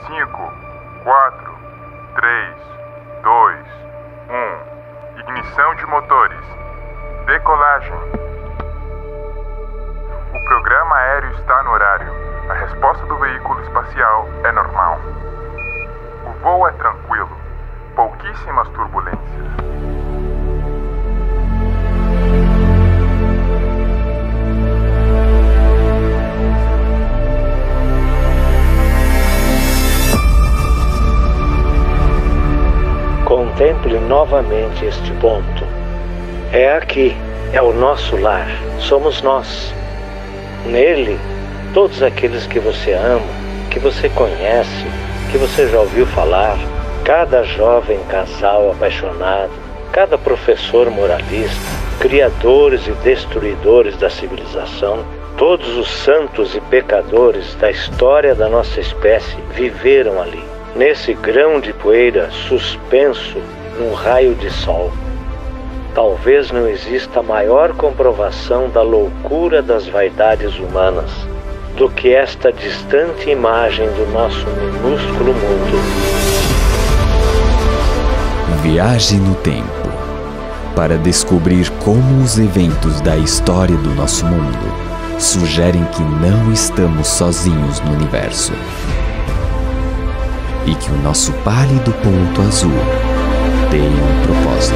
5, 4, 3, 2, 1. Ignição de motores. Decolagem. O programa aéreo está no horário. A resposta do veículo espacial é normal. O voo é tranquilo. Pouquíssimas turbulências. Contemple novamente este ponto. É aqui, é o nosso lar, somos nós. Nele, todos aqueles que você ama, que você conhece, que você já ouviu falar, cada jovem casal apaixonado, cada professor moralista, criadores e destruidores da civilização, todos os santos e pecadores da história da nossa espécie viveram ali, nesse grão de poeira suspenso num raio de sol. Talvez não exista maior comprovação da loucura das vaidades humanas do que esta distante imagem do nosso minúsculo mundo. Viaje no tempo para descobrir como os eventos da história do nosso mundo sugerem que não estamos sozinhos no universo e que o nosso pálido ponto azul tem um propósito.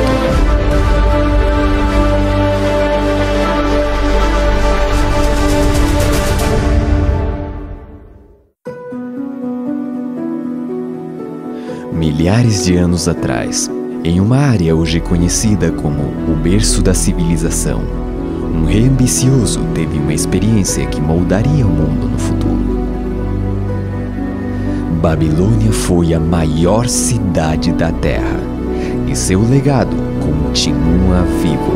Milhares de anos atrás, em uma área hoje conhecida como o berço da civilização, um rei ambicioso teve uma experiência que moldaria o mundo no futuro. Babilônia foi a maior cidade da Terra e seu legado continua vivo.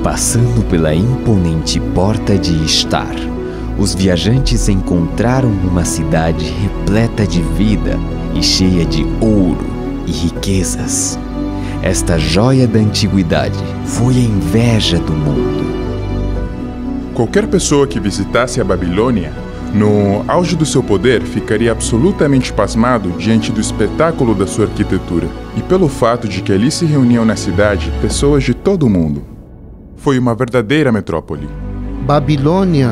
Passando pela imponente Porta de Ishtar, os viajantes encontraram uma cidade repleta de vida e cheia de ouro e riquezas. Esta joia da antiguidade foi a inveja do mundo. Qualquer pessoa que visitasse a Babilônia, no auge do seu poder, ficaria absolutamente pasmado diante do espetáculo da sua arquitetura e pelo fato de que ali se reuniam na cidade pessoas de todo o mundo. Foi uma verdadeira metrópole. Babilônia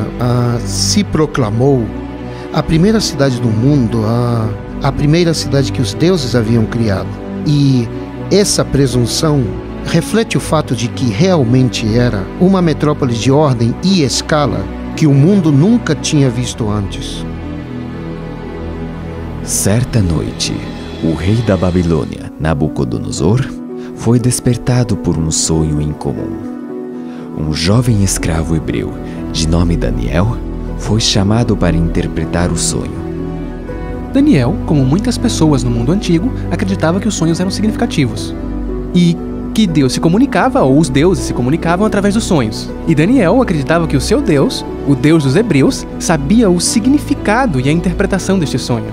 se proclamou a primeira cidade do mundo, a primeira cidade que os deuses haviam criado. E essa presunção reflete o fato de que realmente era uma metrópole de ordem e escala que o mundo nunca tinha visto antes. Certa noite, o rei da Babilônia, Nabucodonosor, foi despertado por um sonho incomum. Um jovem escravo hebreu, de nome Daniel, foi chamado para interpretar o sonho. Daniel, como muitas pessoas no mundo antigo, acreditava que os sonhos eram significativos e que Deus se comunicava, ou os deuses se comunicavam através dos sonhos. E Daniel acreditava que o seu Deus, o Deus dos hebreus, sabia o significado e a interpretação deste sonho.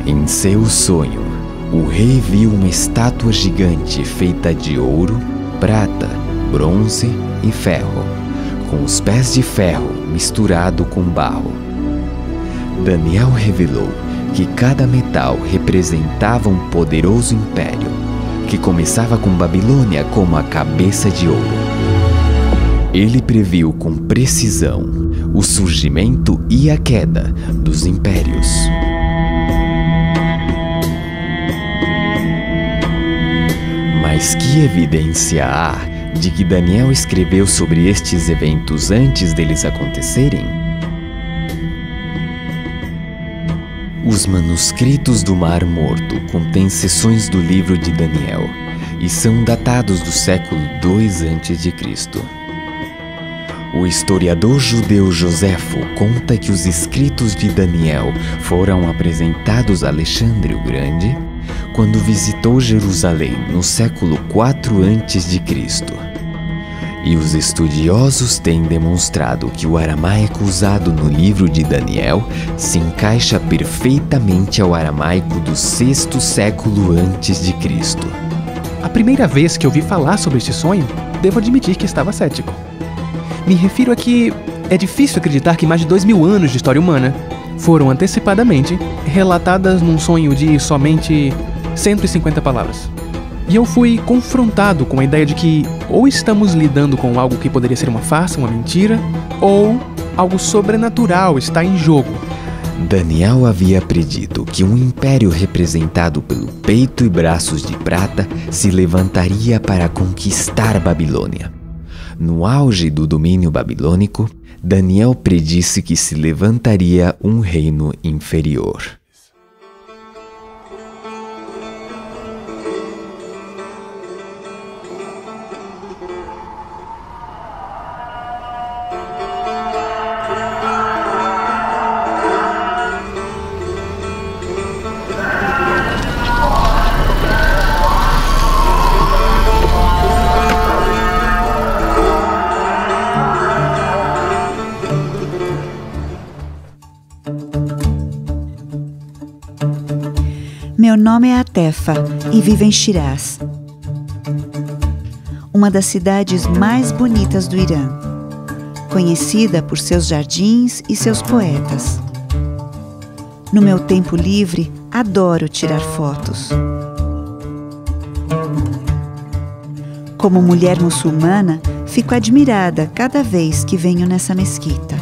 Em seu sonho, o rei viu uma estátua gigante feita de ouro, prata, bronze e ferro, com os pés de ferro misturado com barro. Daniel revelou que cada metal representava um poderoso império, que começava com Babilônia como a cabeça de ouro. Ele previu com precisão o surgimento e a queda dos impérios. Mas que evidência há de que Daniel escreveu sobre estes eventos antes deles acontecerem? Os manuscritos do Mar Morto contêm seções do livro de Daniel e são datados do século II a.C. O historiador judeu Joséfo conta que os escritos de Daniel foram apresentados a Alexandre o Grande quando visitou Jerusalém no século IV a.C. E os estudiosos têm demonstrado que o aramaico usado no livro de Daniel se encaixa perfeitamente ao aramaico do VI século a.C. A primeira vez que ouvi falar sobre este sonho, devo admitir que estava cético. Me refiro a que É difícil acreditar que mais de 2000 anos de história humana foram antecipadamente relatadas num sonho de somente 150 palavras. E eu fui confrontado com a ideia de que ou estamos lidando com algo que poderia ser uma farsa, uma mentira, ou algo sobrenatural está em jogo. Daniel havia predito que um império representado pelo peito e braços de prata se levantaria para conquistar Babilônia. No auge do domínio babilônico, Daniel predisse que se levantaria um reino inferior. Meu nome é Atefa e vivo em Shiraz, uma das cidades mais bonitas do Irã, conhecida por seus jardins e seus poetas. No meu tempo livre, adoro tirar fotos. Como mulher muçulmana, fico admirada cada vez que venho nessa mesquita.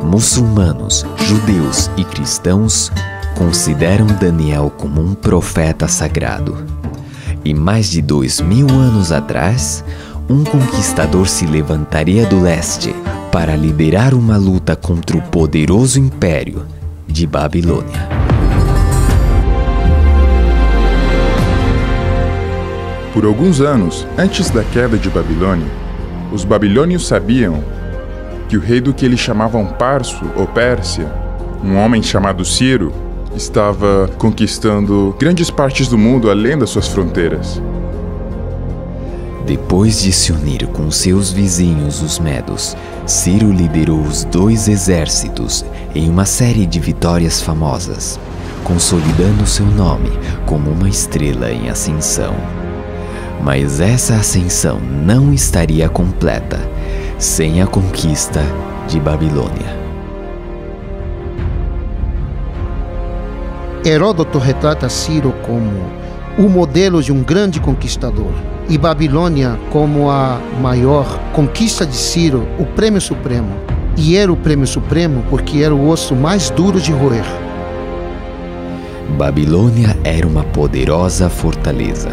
Muçulmanos, judeus e cristãos consideram Daniel como um profeta sagrado. E mais de 2000 anos atrás, um conquistador se levantaria do leste para liderar uma luta contra o poderoso império de Babilônia. Por alguns anos antes da queda de Babilônia, os babilônios sabiam que o rei do que eles chamavam Parso ou Pérsia, um homem chamado Ciro, estava conquistando grandes partes do mundo além das suas fronteiras. Depois de se unir com seus vizinhos, os medos, Ciro liderou os 2 exércitos em uma série de vitórias famosas, consolidando seu nome como uma estrela em ascensão. Mas essa ascensão não estaria completa sem a conquista de Babilônia. Heródoto retrata Ciro como o modelo de um grande conquistador e Babilônia como a maior conquista de Ciro, o prêmio supremo. E era o prêmio supremo porque era o osso mais duro de roer. Babilônia era uma poderosa fortaleza.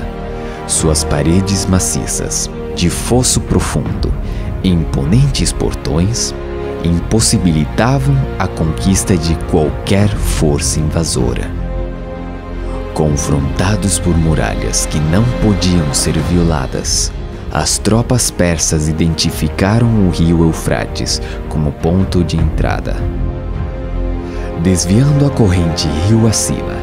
Suas paredes maciças, de fosso profundo, e imponentes portões impossibilitavam a conquista de qualquer força invasora. Confrontados por muralhas que não podiam ser violadas, as tropas persas identificaram o rio Eufrates como ponto de entrada. Desviando a corrente rio acima,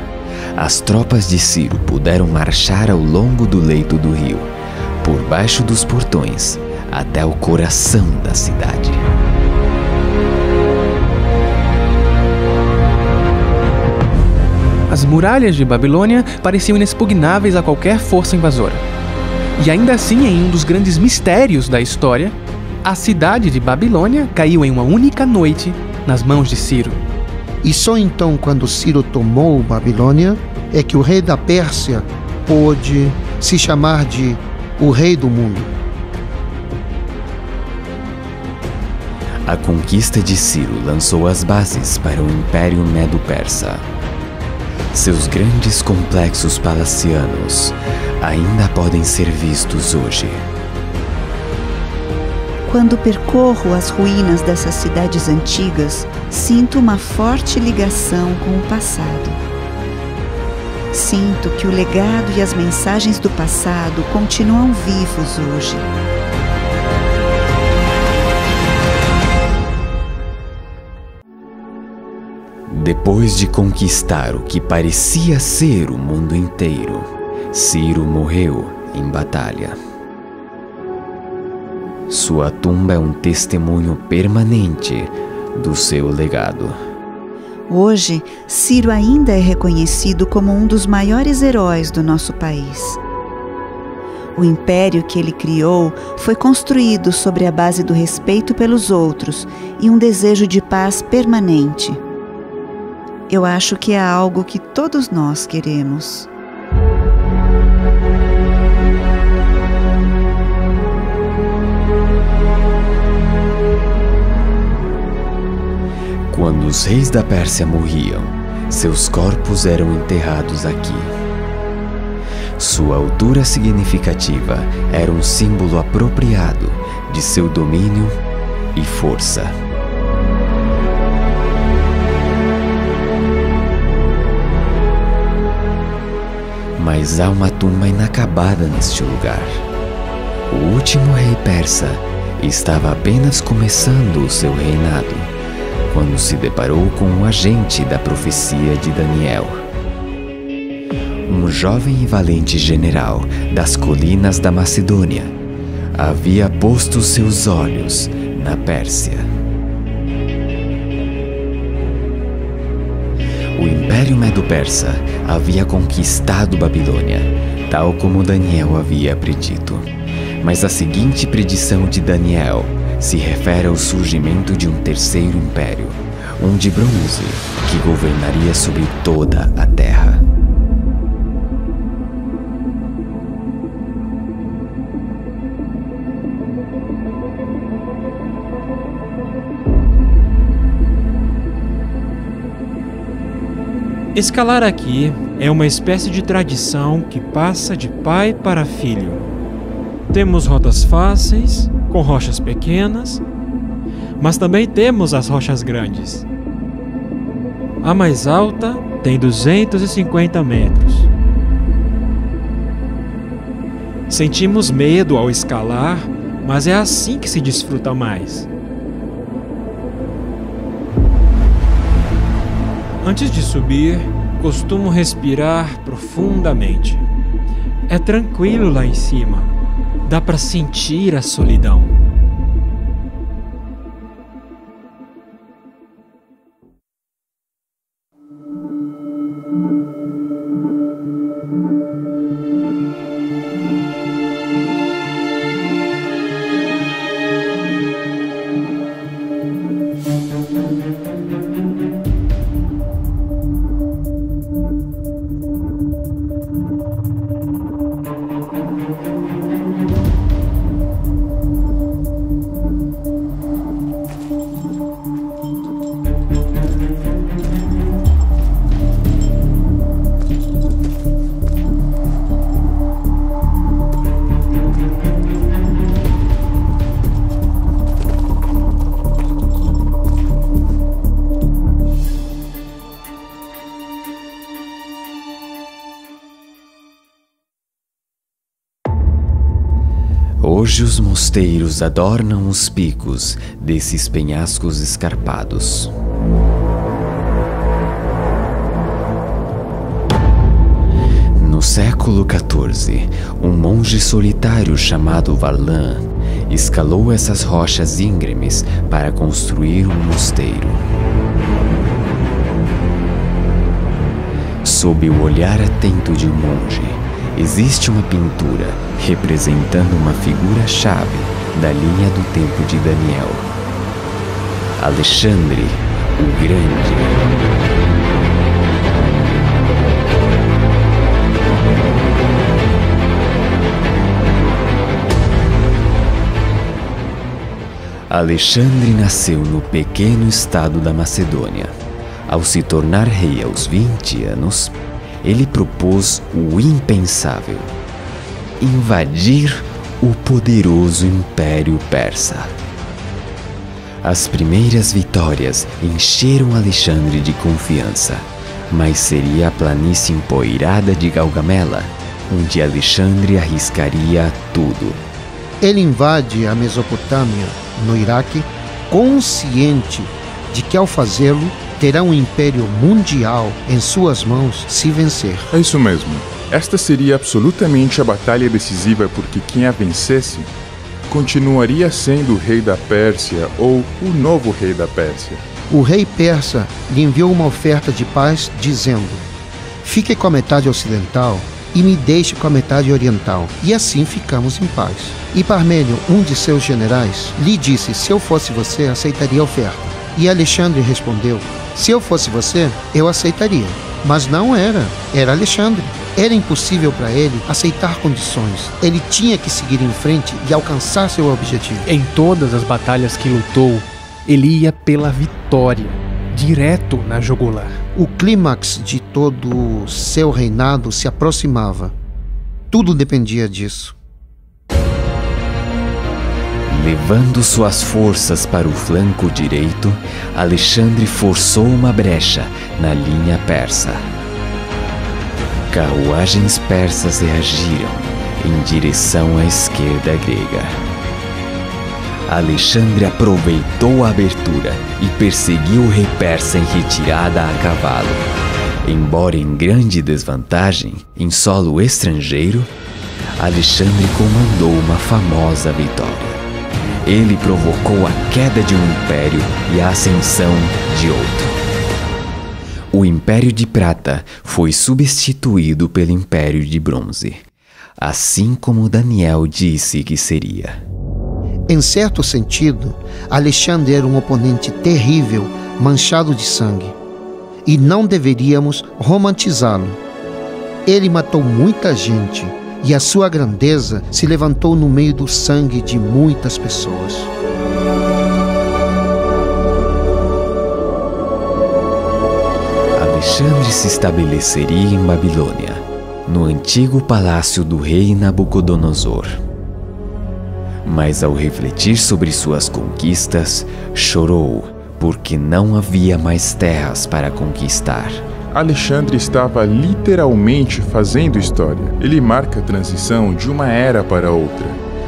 as tropas de Ciro puderam marchar ao longo do leito do rio, por baixo dos portões, até o coração da cidade. As muralhas de Babilônia pareciam inexpugnáveis a qualquer força invasora. E ainda assim, em um dos grandes mistérios da história, a cidade de Babilônia caiu em uma única noite nas mãos de Ciro. E só então, quando Ciro tomou Babilônia, é que o rei da Pérsia pôde se chamar de o rei do mundo. A conquista de Ciro lançou as bases para o Império Medo-Persa. Seus grandes complexos palacianos ainda podem ser vistos hoje. Quando percorro as ruínas dessas cidades antigas, sinto uma forte ligação com o passado. Sinto que o legado e as mensagens do passado continuam vivos hoje. Depois de conquistar o que parecia ser o mundo inteiro, Ciro morreu em batalha. Sua tumba é um testemunho permanente do seu legado. Hoje, Ciro ainda é reconhecido como um dos maiores heróis do nosso país. O império que ele criou foi construído sobre a base do respeito pelos outros e um desejo de paz permanente. Eu acho que é algo que todos nós queremos. Quando os reis da Pérsia morriam, seus corpos eram enterrados aqui. Sua altura significativa era um símbolo apropriado de seu domínio e força. Mas há uma tumba inacabada neste lugar. O último rei persa estava apenas começando o seu reinado, quando se deparou com um agente da profecia de Daniel. Um jovem e valente general das colinas da Macedônia havia posto seus olhos na Pérsia. O Império Medo-Persa havia conquistado Babilônia, tal como Daniel havia predito. Mas a seguinte predição de Daniel se refere ao surgimento de um terceiro império, um de bronze, que governaria sobre toda a terra. Escalar aqui é uma espécie de tradição que passa de pai para filho. Temos rotas fáceis, com rochas pequenas, mas também temos as rochas grandes. A mais alta tem 250 metros. Sentimos medo ao escalar, mas é assim que se desfruta mais. Antes de subir, costumo respirar profundamente. É tranquilo lá em cima. Dá para sentir a solidão. Hoje os mosteiros adornam os picos desses penhascos escarpados. No século XIV, um monge solitário chamado Varlan escalou essas rochas íngremes para construir um mosteiro. Sob o olhar atento de um monge, existe uma pintura representando uma figura-chave da linha do tempo de Daniel. Alexandre o Grande. Alexandre nasceu no pequeno estado da Macedônia. Ao se tornar rei aos 20 anos, ele propôs o impensável: invadir o poderoso Império Persa. As primeiras vitórias encheram Alexandre de confiança, mas seria a planície empoeirada de Gaugamela, onde Alexandre arriscaria tudo. Ele invade a Mesopotâmia, no Iraque, consciente de que ao fazê-lo terá um império mundial em suas mãos se vencer. É isso mesmo. Esta seria absolutamente a batalha decisiva, porque quem a vencesse continuaria sendo o rei da Pérsia ou o novo rei da Pérsia. O rei persa lhe enviou uma oferta de paz, dizendo: fique com a metade ocidental e me deixe com a metade oriental, e assim ficamos em paz. E Parmênio, um de seus generais, lhe disse: se eu fosse você, aceitaria a oferta. E Alexandre respondeu: se eu fosse você, eu aceitaria. Mas não era Alexandre. Era impossível para ele aceitar condições. Ele tinha que seguir em frente e alcançar seu objetivo. Em todas as batalhas que lutou, ele ia pela vitória, direto na jugular. O clímax de todo seu reinado se aproximava. Tudo dependia disso. Levando suas forças para o flanco direito, Alexandre forçou uma brecha na linha persa. Carruagens persas reagiram em direção à esquerda grega. Alexandre aproveitou a abertura e perseguiu o rei persa em retirada a cavalo. Embora em grande desvantagem, em solo estrangeiro, Alexandre comandou uma famosa vitória. Ele provocou a queda de um império e a ascensão de outro. O Império de Prata foi substituído pelo Império de Bronze, assim como Daniel disse que seria. Em certo sentido, Alexandre era um oponente terrível, manchado de sangue. E não deveríamos romantizá-lo. Ele matou muita gente e a sua grandeza se levantou no meio do sangue de muitas pessoas. Alexandre se estabeleceria em Babilônia, no antigo palácio do rei Nabucodonosor. Mas ao refletir sobre suas conquistas, chorou, porque não havia mais terras para conquistar. Alexandre estava literalmente fazendo história. Ele marca a transição de uma era para outra.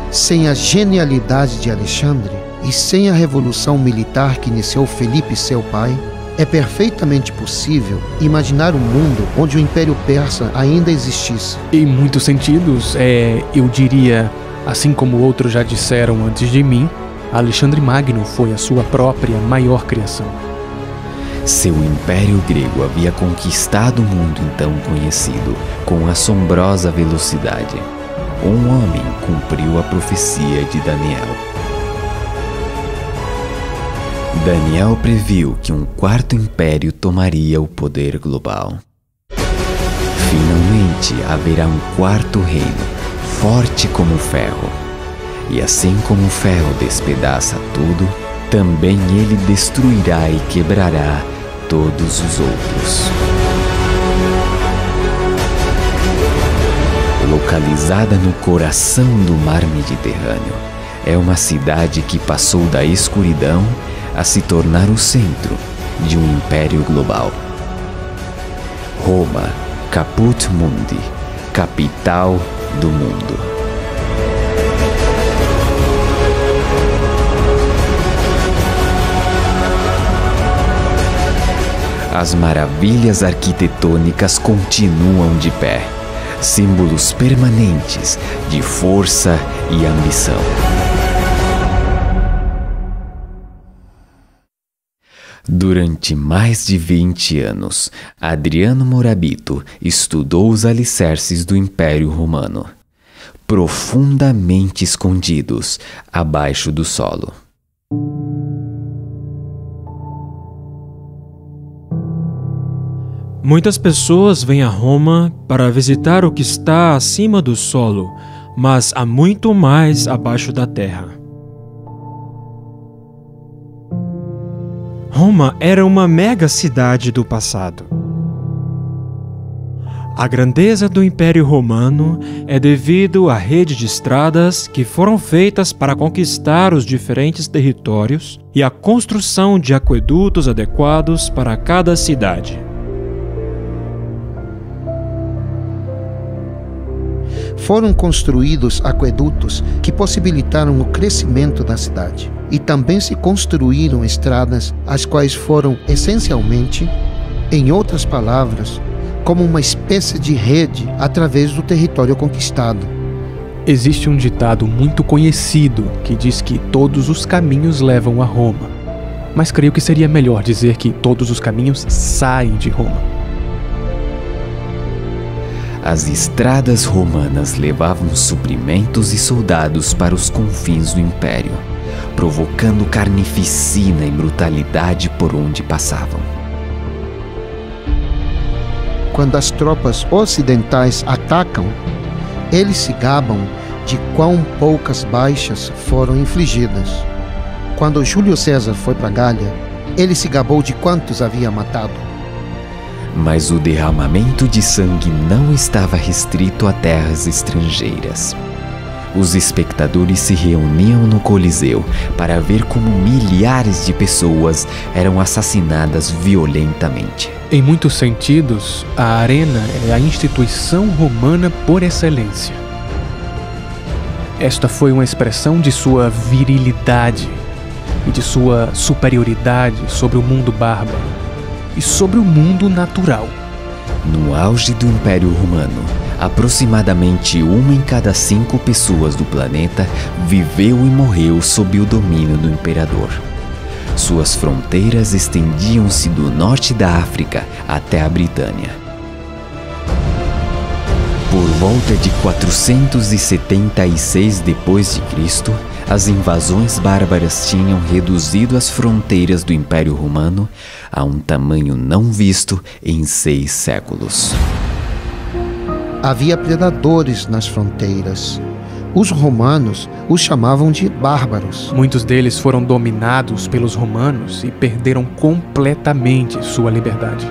Sem a genialidade de Alexandre e sem a revolução militar que iniciou Felipe, seu pai, é perfeitamente possível imaginar um mundo onde o Império Persa ainda existisse. Em muitos sentidos, eu diria, assim como outros já disseram antes de mim, Alexandre Magno foi a sua própria maior criação. Seu império grego havia conquistado o mundo então conhecido com assombrosa velocidade. Um homem cumpriu a profecia de Daniel. Daniel previu que um quarto império tomaria o poder global. Finalmente haverá um quarto reino, forte como o ferro. E assim como o ferro despedaça tudo, também ele destruirá e quebrará todos os outros. Localizada no coração do mar Mediterrâneo, é uma cidade que passou da escuridão a se tornar o centro de um império global. Roma, Caput Mundi, capital do mundo. As maravilhas arquitetônicas continuam de pé, símbolos permanentes de força e ambição. Durante mais de 20 anos, Adriano Morabito estudou os alicerces do Império Romano, profundamente escondidos abaixo do solo. Muitas pessoas vêm a Roma para visitar o que está acima do solo, mas há muito mais abaixo da terra. Roma era uma mega cidade do passado. A grandeza do Império Romano é devido à rede de estradas que foram feitas para conquistar os diferentes territórios e à construção de aquedutos adequados para cada cidade. Foram construídos aquedutos que possibilitaram o crescimento da cidade. E também se construíram estradas, as quais foram essencialmente, em outras palavras, como uma espécie de rede através do território conquistado. Existe um ditado muito conhecido que diz que todos os caminhos levam a Roma. Mas creio que seria melhor dizer que todos os caminhos saem de Roma. As estradas romanas levavam suprimentos e soldados para os confins do império, provocando carnificina e brutalidade por onde passavam. Quando as tropas ocidentais atacam, eles se gabam de quão poucas baixas foram infligidas. Quando Júlio César foi para Gália, ele se gabou de quantos havia matado. Mas o derramamento de sangue não estava restrito a terras estrangeiras. Os espectadores se reuniam no Coliseu para ver como milhares de pessoas eram assassinadas violentamente. Em muitos sentidos, a arena é a instituição romana por excelência. Esta foi uma expressão de sua virilidade e de sua superioridade sobre o mundo bárbaro e sobre o mundo natural. No auge do Império Romano, aproximadamente 1 em cada 5 pessoas do planeta viveu e morreu sob o domínio do imperador. Suas fronteiras estendiam-se do norte da África até a Britânia. Por volta de 476 d.C., as invasões bárbaras tinham reduzido as fronteiras do Império Romano a um tamanho não visto em 6 séculos. Havia predadores nas fronteiras. Os romanos os chamavam de bárbaros. Muitos deles foram dominados pelos romanos e perderam completamente sua liberdade.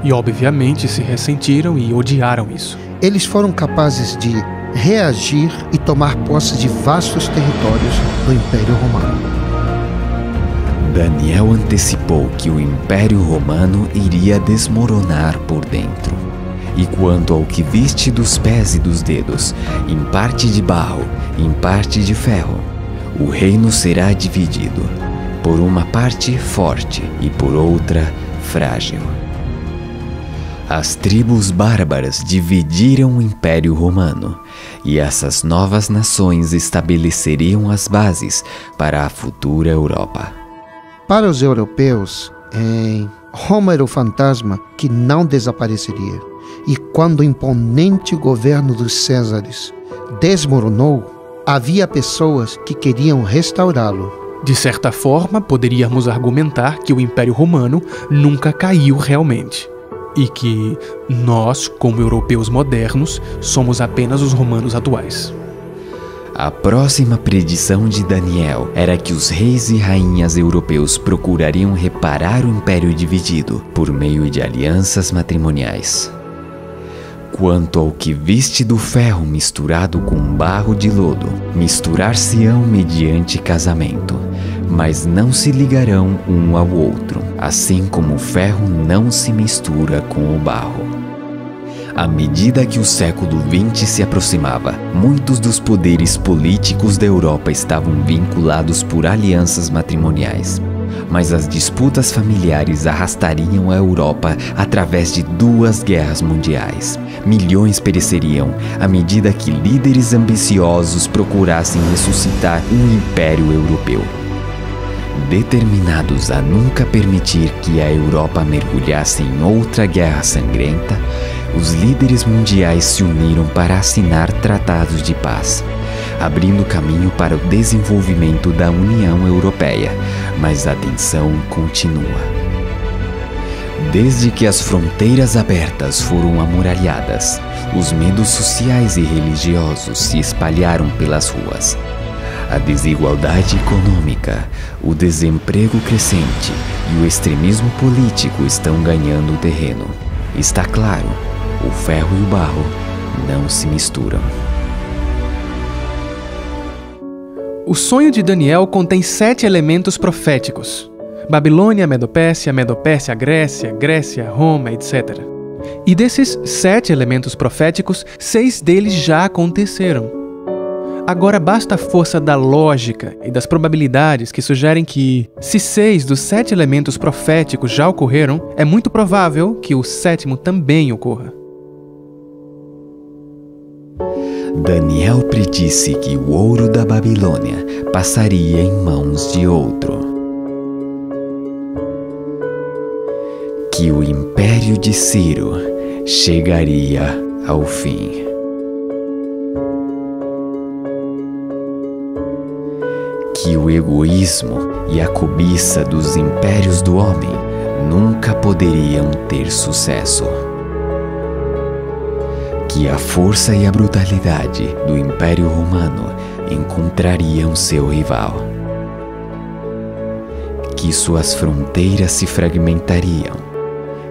E obviamente se ressentiram e odiaram isso. Eles foram capazes de reagir e tomar posse de vastos territórios do Império Romano. Daniel antecipou que o Império Romano iria desmoronar por dentro. E quanto ao que viste dos pés e dos dedos, em parte de barro, em parte de ferro, o reino será dividido, por uma parte forte e por outra frágil. As tribos bárbaras dividiram o Império Romano, e essas novas nações estabeleceriam as bases para a futura Europa. Para os europeus, Roma era o fantasma que não desapareceria. E quando o imponente governo dos Césares desmoronou, havia pessoas que queriam restaurá-lo. De certa forma, poderíamos argumentar que o Império Romano nunca caiu realmente. E que nós, como europeus modernos, somos apenas os romanos atuais. A próxima predição de Daniel era que os reis e rainhas europeus procurariam reparar o império dividido por meio de alianças matrimoniais. Quanto ao que viste do ferro misturado com barro de lodo, misturar-se-ão mediante casamento, mas não se ligarão um ao outro, assim como o ferro não se mistura com o barro. À medida que o século XX se aproximava, muitos dos poderes políticos da Europa estavam vinculados por alianças matrimoniais. Mas as disputas familiares arrastariam a Europa através de 2 guerras mundiais. Milhões pereceriam à medida que líderes ambiciosos procurassem ressuscitar um império europeu. Determinados a nunca permitir que a Europa mergulhasse em outra guerra sangrenta, os líderes mundiais se uniram para assinar tratados de paz, abrindo caminho para o desenvolvimento da União Europeia, mas a tensão continua. Desde que as fronteiras abertas foram amuralhadas, os medos sociais e religiosos se espalharam pelas ruas. A desigualdade econômica, o desemprego crescente e o extremismo político estão ganhando terreno. Está claro, o ferro e o barro não se misturam. O sonho de Daniel contém 7 elementos proféticos: Babilônia, Medopérsia, Grécia, Roma, etc. E desses 7 elementos proféticos, 6 deles já aconteceram. Agora basta a força da lógica e das probabilidades que sugerem que, se 6 dos 7 elementos proféticos já ocorreram, é muito provável que o 7º também ocorra. Daniel predisse que o ouro da Babilônia passaria em mãos de outro. Que o império de Ciro chegaria ao fim. Que o egoísmo e a cobiça dos impérios do homem nunca poderiam ter sucesso. Que a força e a brutalidade do Império Romano encontrariam seu rival. Que suas fronteiras se fragmentariam,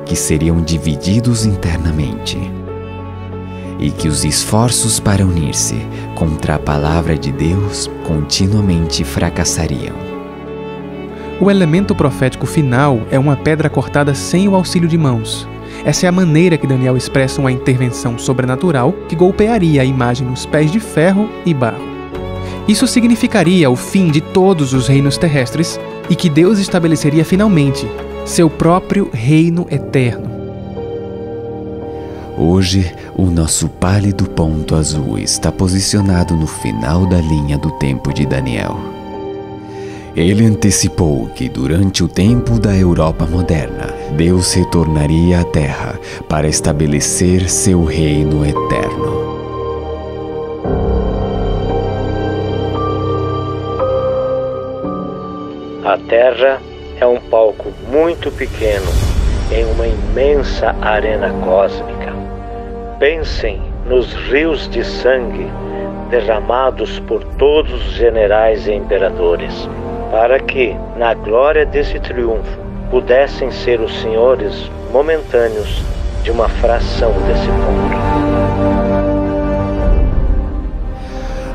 que seriam divididos internamente, e que os esforços para unir-se contra a palavra de Deus continuamente fracassariam. O elemento profético final é uma pedra cortada sem o auxílio de mãos. Essa é a maneira que Daniel expressa uma intervenção sobrenatural que golpearia a imagem nos pés de ferro e barro. Isso significaria o fim de todos os reinos terrestres e que Deus estabeleceria finalmente seu próprio reino eterno. Hoje, o nosso pálido ponto azul está posicionado no final da linha do tempo de Daniel. Ele antecipou que durante o tempo da Europa moderna, Deus retornaria à Terra para estabelecer seu reino eterno. A Terra é um palco muito pequeno em uma imensa arena cósmica. Pensem nos rios de sangue derramados por todos os generais e imperadores, para que, na glória desse triunfo, pudessem ser os senhores momentâneos de uma fração desse mundo.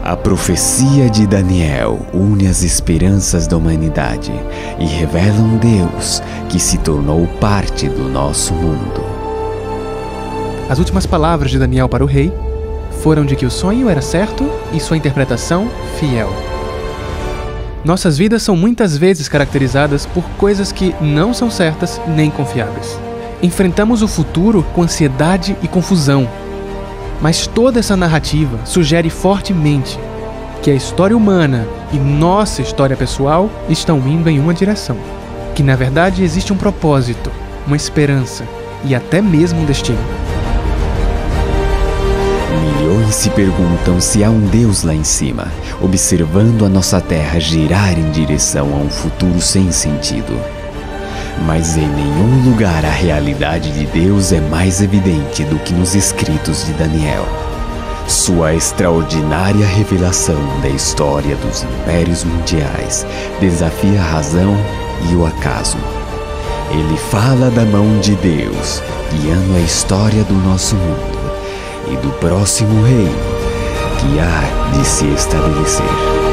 A profecia de Daniel une as esperanças da humanidade e revela um Deus que se tornou parte do nosso mundo. As últimas palavras de Daniel para o rei foram de que o sonho era certo e sua interpretação fiel. Nossas vidas são muitas vezes caracterizadas por coisas que não são certas nem confiáveis. Enfrentamos o futuro com ansiedade e confusão. Mas toda essa narrativa sugere fortemente que a história humana e nossa história pessoal estão indo em uma direção. Que na verdade existe um propósito, uma esperança e até mesmo um destino. Milhões se perguntam se há um Deus lá em cima, observando a nossa terra girar em direção a um futuro sem sentido. Mas em nenhum lugar a realidade de Deus é mais evidente do que nos escritos de Daniel. Sua extraordinária revelação da história dos impérios mundiais desafia a razão e o acaso. Ele fala da mão de Deus, guiando a história do nosso mundo e do próximo reino que há de se estabelecer.